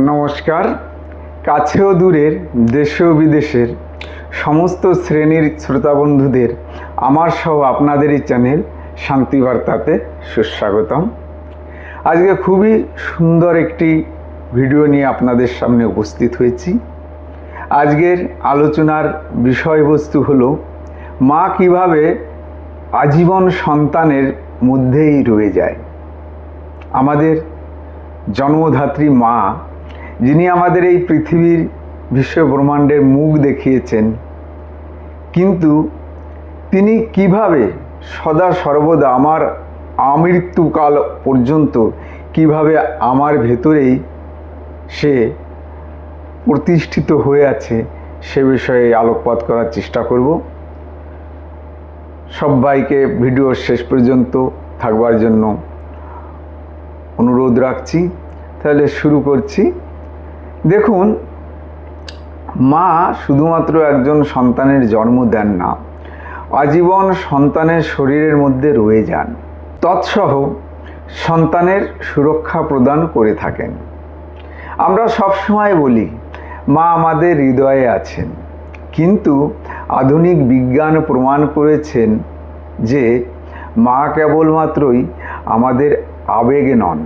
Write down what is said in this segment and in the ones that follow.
নমস্কার। কাছে ও দূরের দেশে ও বিদেশের সমস্ত শ্রেণীর শ্রোতা বন্ধুদের আমার সহ আপনাদের এই চ্যানেল শান্তিবার্তাতে সুস্বাগতম। আজকে খুবই সুন্দর একটি ভিডিও নিয়ে আপনাদের সামনে উপস্থিত হয়েছি। আজকের আলোচনার বিষয়বস্তু হলো মা কিভাবে আজীবন সন্তানের মধ্যেই রয়ে যায়। আমাদের জন্মধাত্রী মা, যিনি আমাদের এই পৃথিবীর বিশ্ব ব্রহ্মাণ্ডের মুখ দেখিয়েছেন, কিন্তু তিনি কিভাবে সদা সর্বদা আমার আমৃত্যুকাল পর্যন্ত কিভাবে আমার ভেতরেই সে প্রতিষ্ঠিত হয়ে আছে সে বিষয়ে আলোকপাত করার চেষ্টা করব। সবাইকে ভিডিওর শেষ পর্যন্ত থাকবার জন্য অনুরোধ রাখছি। তাহলে শুরু করছি। দেখুন, মা শুধুমাত্র একজন সন্তানের জন্ম দেন না, আজীবন সন্তানের শরীরের মধ্যে রয়ে যান, তৎসহ সন্তানের সুরক্ষা প্রদান করে থাকেন। আমরা সবসময় বলি মা আমাদের হৃদয়ে আছেন, কিন্তু আধুনিক বিজ্ঞান প্রমাণ করেছেন যে মা কেবলমাত্রই আমাদের আবেগে নন,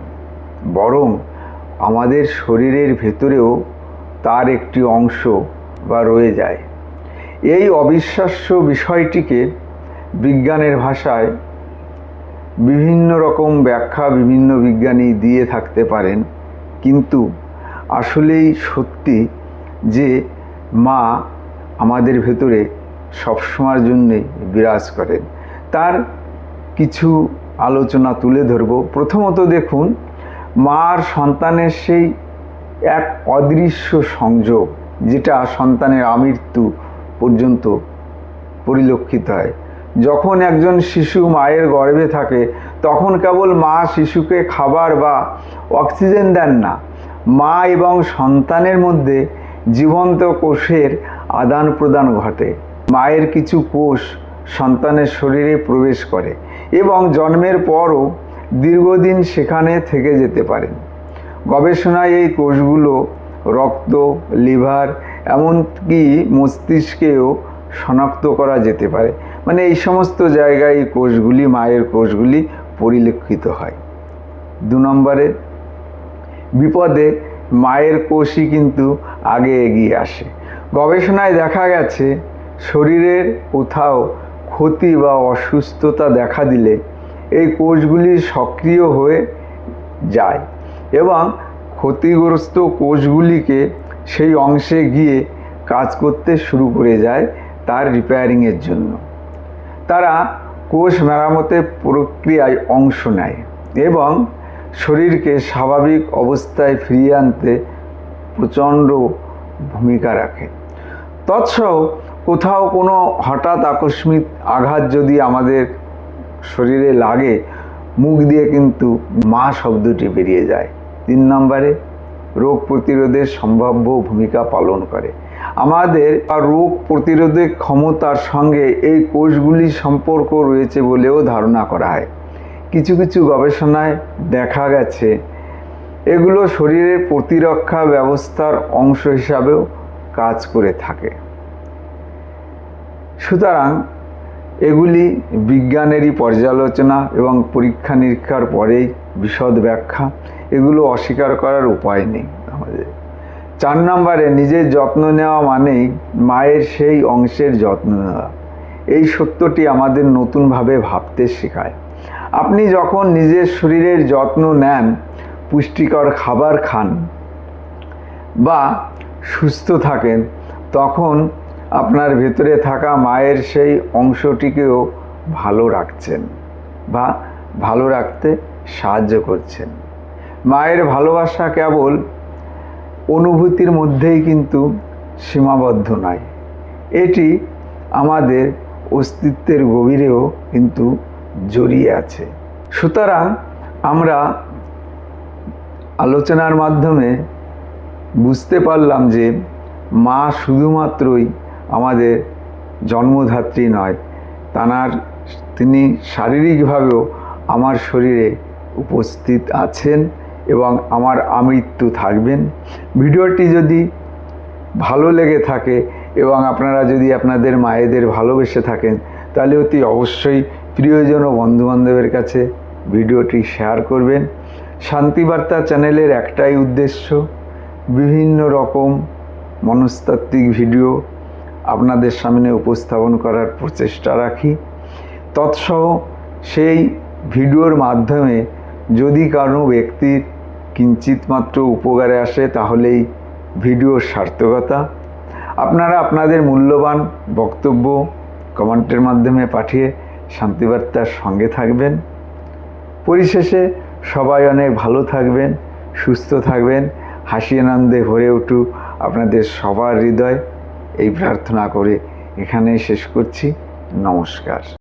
বরং আমাদের শরীরের ভেতরেও তার একটি অংশ বা রয়ে যায়। এই অবিশ্বাস্য বিষয়টিকে বিজ্ঞানের ভাষায় বিভিন্ন রকম ব্যাখ্যা বিভিন্ন বিজ্ঞানী দিয়ে থাকতে পারেন, কিন্তু আসলেই সত্যি যে মা আমাদের ভেতরে সবসময়ের জন্যে বিরাজ করেন। তার কিছু আলোচনা তুলে ধরব। প্রথমত দেখুন, মার সন্তানের সেই এক অদৃশ্য সংযোগ, যেটা সন্তানের আমৃত্যু পর্যন্ত পরিলক্ষিত হয়। যখন একজন শিশু মায়ের গর্ভে থাকে, তখন কেবল মা শিশুকে খাবার বা অক্সিজেন দেন না, মা এবং সন্তানের মধ্যে জীবন্ত কোষের আদান প্রদান ঘটে। মায়ের কিছু কোষ সন্তানের শরীরে প্রবেশ করে এবং জন্মের পরও দীর্ঘদিন সেখানে থেকে যেতে পারেন। গবেষণায় এই কোষগুলো রক্ত, লিভার, এমনকি মস্তিষ্কেও শনাক্ত করা যেতে পারে। মানে এই সমস্ত জায়গায় এই কোষগুলি, মায়ের কোষগুলি পরিলক্ষিত হয়। 2 নম্বরে, বিপদে মায়ের কোষই কিন্তু আগে এগিয়ে আসে। গবেষণায় দেখা গেছে শরীরের কোথাও ক্ষতি বা অসুস্থতা দেখা দিলে এই কোষগুলি সক্রিয় হয়ে যায় এবং ক্ষতিগ্রস্ত কোষগুলিকে সেই অংশে গিয়ে কাজ করতে শুরু করে যায় তার রিপেয়ারিংয়ের জন্য। তারা কোষ মেরামতের প্রক্রিয়ায় অংশ নেয় এবং শরীরকে স্বাভাবিক অবস্থায় ফিরিয়ে আনতে প্রচণ্ড ভূমিকা রাখে। তৎসহ কোথাও কোনো হঠাৎ আকস্মিক আঘাত যদি আমাদের শরীরে লাগে, মুখ দিয়ে কিন্তু মা শব্দটি বেরিয়ে যায়। 3 নম্বরে, রোগ প্রতিরোধের সম্ভাব্য ভূমিকা পালন করে। আমাদের রোগ প্রতিরোধের ক্ষমতার সঙ্গে এই কোষগুলির সম্পর্ক রয়েছে বলেও ধারণা করা হয়। কিছু কিছু গবেষণায় দেখা গেছে এগুলো শরীরের প্রতিরক্ষা ব্যবস্থার অংশ হিসাবেও কাজ করে থাকে। সুতরাং এগুলি বিজ্ঞানেরই পর্যালোচনা এবং পরীক্ষা নিরীক্ষার পরেই বিশদ ব্যাখ্যা, এগুলো অস্বীকার করার উপায় নেই আমাদের। 4 নম্বরে, নিজের যত্ন নেওয়া মানেই মায়ের সেই অংশের যত্ন নেওয়া। এই সত্যটি আমাদের নতুনভাবে ভাবতে শেখায়। আপনি যখন নিজের শরীরের যত্ন নেন, পুষ্টিকর খাবার খান বা সুস্থ থাকেন, তখন আপনার ভেতরে থাকা মায়ের সেই অংশটিকেও ভালো রাখছেন বা ভালো রাখতে সাহায্য করছেন। মায়ের ভালোবাসা কেবল অনুভূতির মধ্যেই কিন্তু সীমাবদ্ধ নয়, এটি আমাদের অস্তিত্বের গভীরেও কিন্তু জড়িয়ে আছে। সুতরাং আমরা আলোচনার মাধ্যমে বুঝতে পারলাম যে মা শুধুমাত্রই আমাদের জন্মধাত্রী নয়, তিনি শারীরিকভাবেও আমার শরীরে উপস্থিত আছেন এবং আমার আমৃত্যু থাকবেন। ভিডিওটি যদি ভালো লেগে থাকে এবং আপনারা যদি আপনাদের মায়েদের ভালোবেসে থাকেন, তাহলে অতি অবশ্যই প্রিয়জন ও বন্ধুবান্ধবের কাছে ভিডিওটি শেয়ার করবেন। শান্তিবার্তা চ্যানেলের একটাই উদ্দেশ্য, বিভিন্ন রকম মনস্তাত্ত্বিক ভিডিও আপনাদের সামনে উপস্থাপন করার প্রচেষ্টা রাখি। তৎসহ সেই ভিডিওর মাধ্যমে যদি কারো ব্যক্তির কিঞ্চিত মাত্র উপকারে আসে, তাহলেই ভিডিওর সার্থকতা। আপনারা আপনাদের মূল্যবান বক্তব্য কমেন্টের মাধ্যমে পাঠিয়ে শান্তিবার্তার সঙ্গে থাকবেন। পরিশেষে সবাই অনেক ভালো থাকবেন, সুস্থ থাকবেন, হাসি আনন্দে ভরে উঠুক আপনাদের সবার হৃদয়, এই প্রার্থনা করে এখানেই শেষ করছি। নমস্কার।